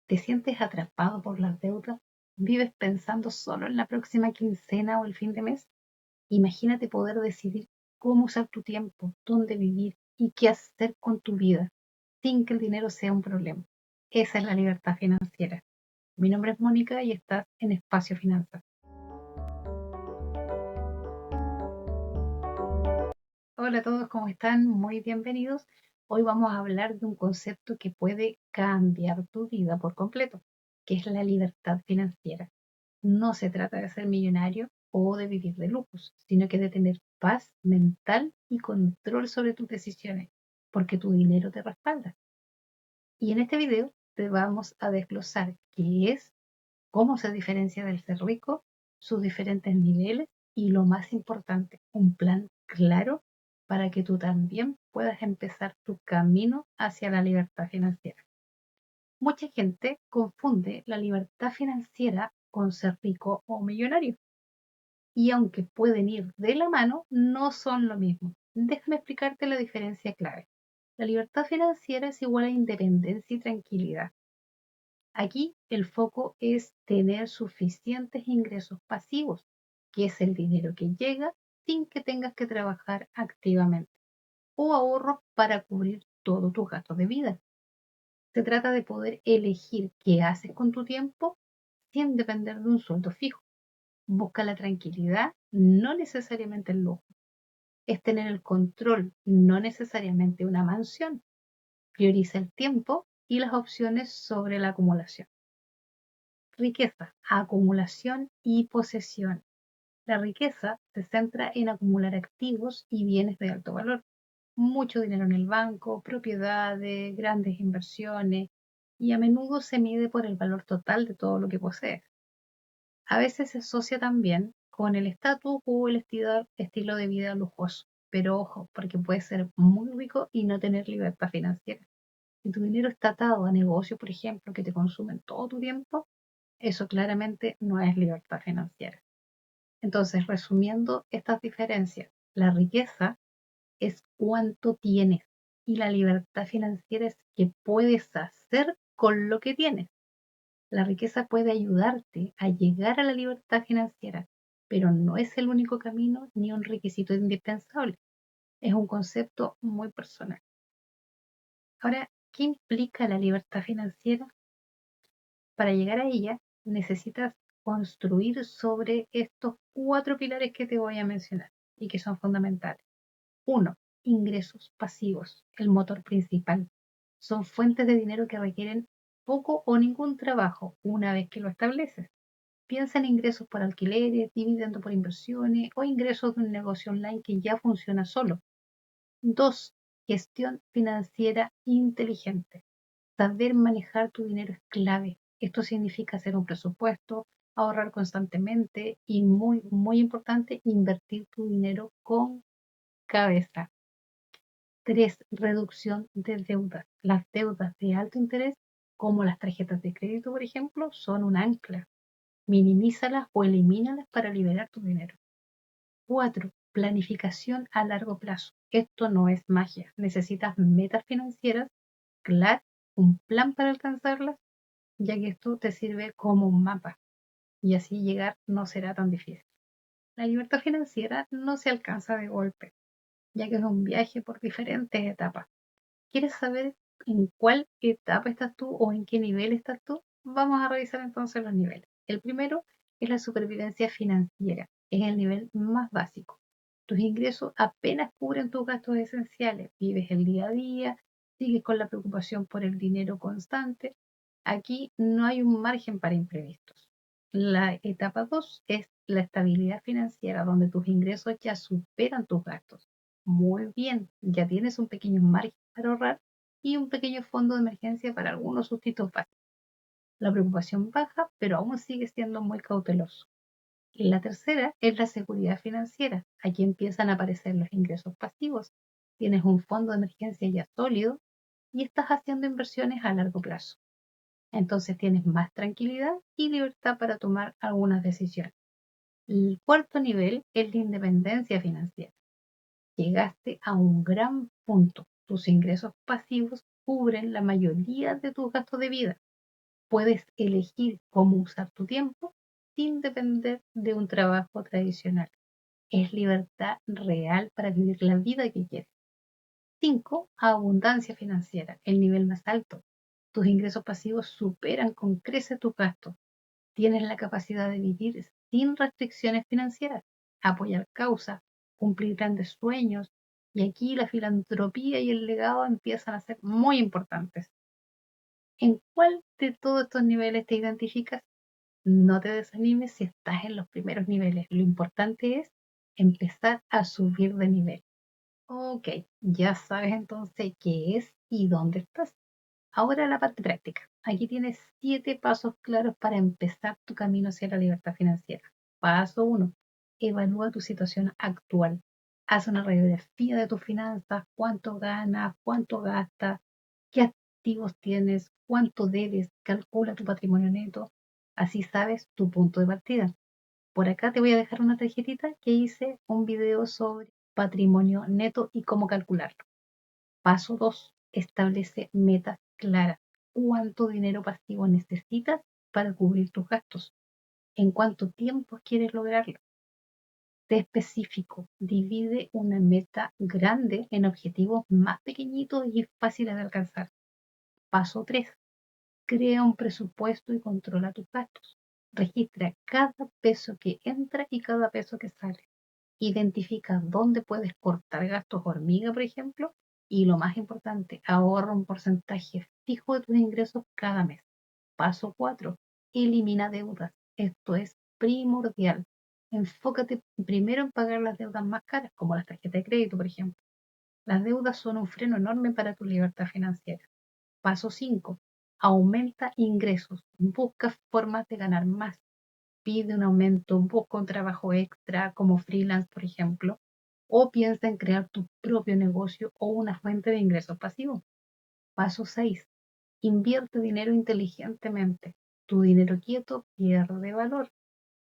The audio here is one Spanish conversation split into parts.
¿Te sientes atrapado por las deudas? ¿Vives pensando solo en la próxima quincena o el fin de mes? Imagínate poder decidir cómo usar tu tiempo, dónde vivir y qué hacer con tu vida sin que el dinero sea un problema. Esa es la libertad financiera. Mi nombre es Mónica y estás en Espacio Finanzas. Hola a todos, ¿cómo están? Muy bienvenidos. Hoy vamos a hablar de un concepto que puede cambiar tu vida por completo, que es la libertad financiera. No se trata de ser millonario o de vivir de lujos, sino que de tener paz mental y control sobre tus decisiones, porque tu dinero te respalda. Y en este video te vamos a desglosar qué es, cómo se diferencia del ser rico, sus diferentes niveles y lo más importante, un plan claro para que tú también puedas empezar tu camino hacia la libertad financiera. Mucha gente confunde la libertad financiera con ser rico o millonario. Y aunque pueden ir de la mano, no son lo mismo. Déjame explicarte la diferencia clave. La libertad financiera es igual a independencia y tranquilidad. Aquí el foco es tener suficientes ingresos pasivos, que es el dinero que llega sin que tengas que trabajar activamente, o ahorros para cubrir todos tus gastos de vida. Se trata de poder elegir qué haces con tu tiempo sin depender de un sueldo fijo. Busca la tranquilidad, no necesariamente el lujo. Es tener el control, no necesariamente una mansión. Prioriza el tiempo y las opciones sobre la acumulación. Riqueza, acumulación y posesión. La riqueza se centra en acumular activos y bienes de alto valor. Mucho dinero en el banco, propiedades, grandes inversiones, y a menudo se mide por el valor total de todo lo que posees. A veces se asocia también con el estatus o el estilo de vida lujoso, pero ojo, porque puedes ser muy rico y no tener libertad financiera. Si tu dinero está atado a negocios, por ejemplo, que te consumen todo tu tiempo, eso claramente no es libertad financiera. Entonces, resumiendo estas diferencias, la riqueza es cuánto tienes y la libertad financiera es qué puedes hacer con lo que tienes. La riqueza puede ayudarte a llegar a la libertad financiera, pero no es el único camino ni un requisito indispensable. Es un concepto muy personal. Ahora, ¿qué implica la libertad financiera? Para llegar a ella, necesitas construir sobre estos 4 pilares que te voy a mencionar y que son fundamentales. Uno, ingresos pasivos, el motor principal. Son fuentes de dinero que requieren poco o ningún trabajo una vez que lo estableces. Piensa en ingresos por alquileres, dividendo por inversiones o ingresos de un negocio online que ya funciona solo. Dos, gestión financiera inteligente. Saber manejar tu dinero es clave. Esto significa hacer un presupuesto, ahorrar constantemente y muy importante, invertir tu dinero con cabeza. Tres, reducción de deudas. Las deudas de alto interés, como las tarjetas de crédito, por ejemplo, son un ancla. Minimízalas o elimínalas para liberar tu dinero. Cuatro, planificación a largo plazo. Esto no es magia. Necesitas metas financieras claras, un plan para alcanzarlas, ya que esto te sirve como un mapa y así llegar no será tan difícil. La libertad financiera no se alcanza de golpe, ya que es un viaje por diferentes etapas. ¿Quieres saber en cuál etapa estás tú o en qué nivel estás tú? Vamos a revisar entonces los niveles. El primero es la supervivencia financiera. Es el nivel más básico. Tus ingresos apenas cubren tus gastos esenciales. Vives el día a día, sigues con la preocupación por el dinero constante. Aquí no hay un margen para imprevistos. La etapa 2 es la estabilidad financiera, donde tus ingresos ya superan tus gastos. Muy bien, ya tienes un pequeño margen para ahorrar y un pequeño fondo de emergencia para algunos sustitos básicos. La preocupación baja, pero aún sigue siendo muy cauteloso. Y la tercera es la seguridad financiera. Aquí empiezan a aparecer los ingresos pasivos. Tienes un fondo de emergencia ya sólido y estás haciendo inversiones a largo plazo. Entonces tienes más tranquilidad y libertad para tomar algunas decisiones. El cuarto nivel es la independencia financiera. Llegaste a un gran punto. Tus ingresos pasivos cubren la mayoría de tus gastos de vida. Puedes elegir cómo usar tu tiempo sin depender de un trabajo tradicional. Es libertad real para vivir la vida que quieres. 5. Abundancia financiera, el nivel más alto. Tus ingresos pasivos superan con creces tus gastos. Tienes la capacidad de vivir sin restricciones financieras, apoyar causas, cumplir grandes sueños, y aquí la filantropía y el legado empiezan a ser muy importantes. ¿En cuál de todos estos niveles te identificas? No te desanimes si estás en los primeros niveles. Lo importante es empezar a subir de nivel. Ok, ya sabes entonces qué es y dónde estás. Ahora la parte práctica. Aquí tienes 7 pasos claros para empezar tu camino hacia la libertad financiera. Paso 1. Evalúa tu situación actual. Haz una radiografía de tus finanzas, cuánto ganas, cuánto gastas, qué activos tienes, cuánto debes, calcula tu patrimonio neto. Así sabes tu punto de partida. Por acá te voy a dejar una tarjetita que hice un video sobre patrimonio neto y cómo calcularlo. Paso 2. Establece metas claras. ¿Cuánto dinero pasivo necesitas para cubrir tus gastos? ¿En cuánto tiempo quieres lograrlo? Sé específico. Divide una meta grande en objetivos más pequeñitos y fáciles de alcanzar. Paso 3. Crea un presupuesto y controla tus gastos. Registra cada peso que entra y cada peso que sale. Identifica dónde puedes cortar gastos hormiga, por ejemplo, y lo más importante, ahorra un porcentaje fijo de tus ingresos cada mes. Paso 4. Elimina deudas. Esto es primordial. Enfócate primero en pagar las deudas más caras, como las tarjetas de crédito, por ejemplo. Las deudas son un freno enorme para tu libertad financiera. Paso 5. Aumenta ingresos. Busca formas de ganar más. Pide un aumento, busca un trabajo extra como freelance, por ejemplo, o piensa en crear tu propio negocio o una fuente de ingresos pasivos. Paso 6. Invierte dinero inteligentemente. Tu dinero quieto pierde valor.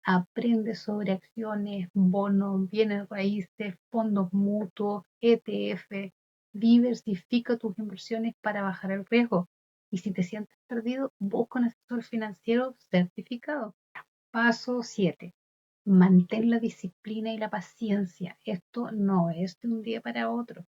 Aprende sobre acciones, bonos, bienes raíces, fondos mutuos, ETF. Diversifica tus inversiones para bajar el riesgo. Y si te sientes perdido, busca un asesor financiero certificado. Paso 7. Mantén la disciplina y la paciencia. Esto no es de un día para otro.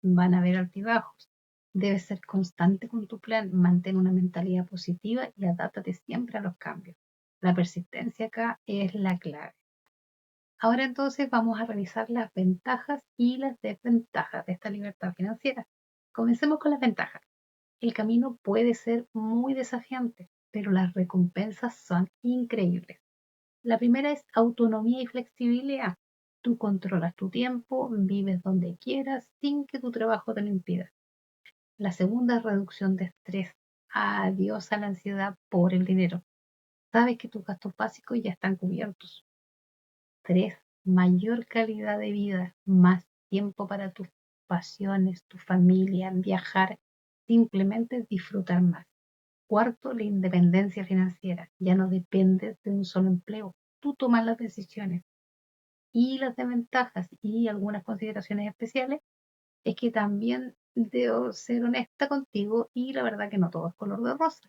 Van a haber altibajos. Debes ser constante con tu plan, mantén una mentalidad positiva y adáptate siempre a los cambios. La persistencia acá es la clave. Ahora entonces vamos a revisar las ventajas y las desventajas de esta libertad financiera. Comencemos con las ventajas. El camino puede ser muy desafiante, pero las recompensas son increíbles. La primera es autonomía y flexibilidad. Tú controlas tu tiempo, vives donde quieras sin que tu trabajo te lo impida. La segunda es reducción de estrés. Adiós a la ansiedad por el dinero. Sabes que tus gastos básicos ya están cubiertos. 3. Mayor calidad de vida, más tiempo para tus pasiones, tu familia, viajar, simplemente disfrutar más. 4. La independencia financiera. Ya no dependes de un solo empleo. Tú tomas las decisiones. Y las desventajas y algunas consideraciones especiales es que también debo ser honesta contigo y la verdad que no todo es color de rosa.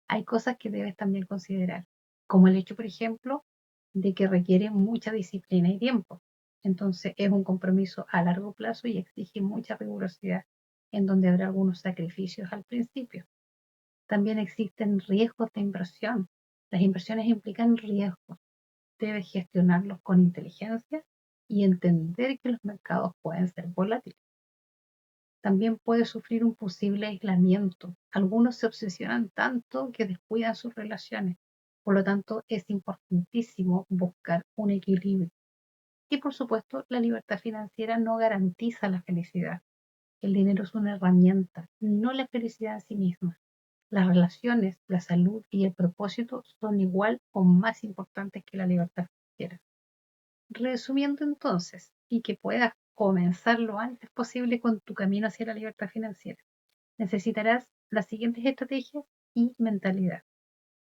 Hay cosas que debes también considerar, como el hecho, por ejemplo, de que requiere mucha disciplina y tiempo. Entonces es un compromiso a largo plazo y exige mucha rigurosidad, en donde habrá algunos sacrificios al principio. También existen riesgos de inversión. Las inversiones implican riesgos. Debes gestionarlos con inteligencia y entender que los mercados pueden ser volátiles. También puede sufrir un posible aislamiento. Algunos se obsesionan tanto que descuidan sus relaciones. Por lo tanto, es importantísimo buscar un equilibrio. Y por supuesto, la libertad financiera no garantiza la felicidad. El dinero es una herramienta, no la felicidad en sí misma. Las relaciones, la salud y el propósito son igual o más importantes que la libertad financiera. Resumiendo entonces, y que puedas comenzar lo antes posible con tu camino hacia la libertad financiera, necesitarás las siguientes estrategias y mentalidad.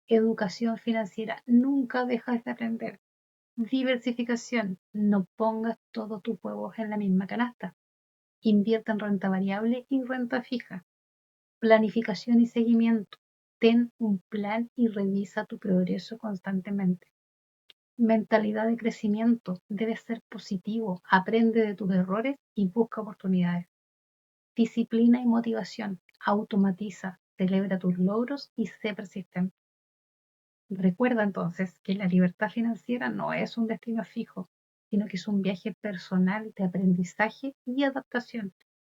Educación financiera, nunca dejas de aprender. Diversificación, no pongas todos tus huevos en la misma canasta. Invierte en renta variable y renta fija. Planificación y seguimiento. Ten un plan y revisa tu progreso constantemente. Mentalidad de crecimiento, debe ser positivo, aprende de tus errores y busca oportunidades. Disciplina y motivación, automatiza, celebra tus logros y sé persistente. Recuerda entonces que la libertad financiera no es un destino fijo, sino que es un viaje personal de aprendizaje y adaptación.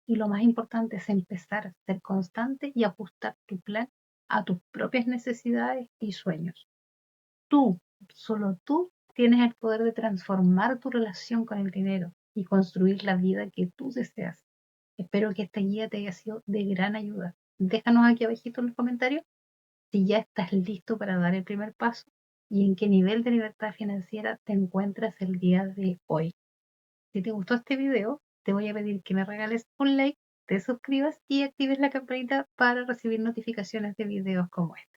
Y lo más importante es empezar a ser constante y ajustar tu plan a tus propias necesidades y sueños. Tú, solo tú, tienes el poder de transformar tu relación con el dinero y construir la vida que tú deseas. Espero que esta guía te haya sido de gran ayuda. Déjanos aquí abajito en los comentarios si ya estás listo para dar el primer paso y en qué nivel de libertad financiera te encuentras el día de hoy. Si te gustó este video, te voy a pedir que me regales un like, te suscribas y actives la campanita para recibir notificaciones de videos como este.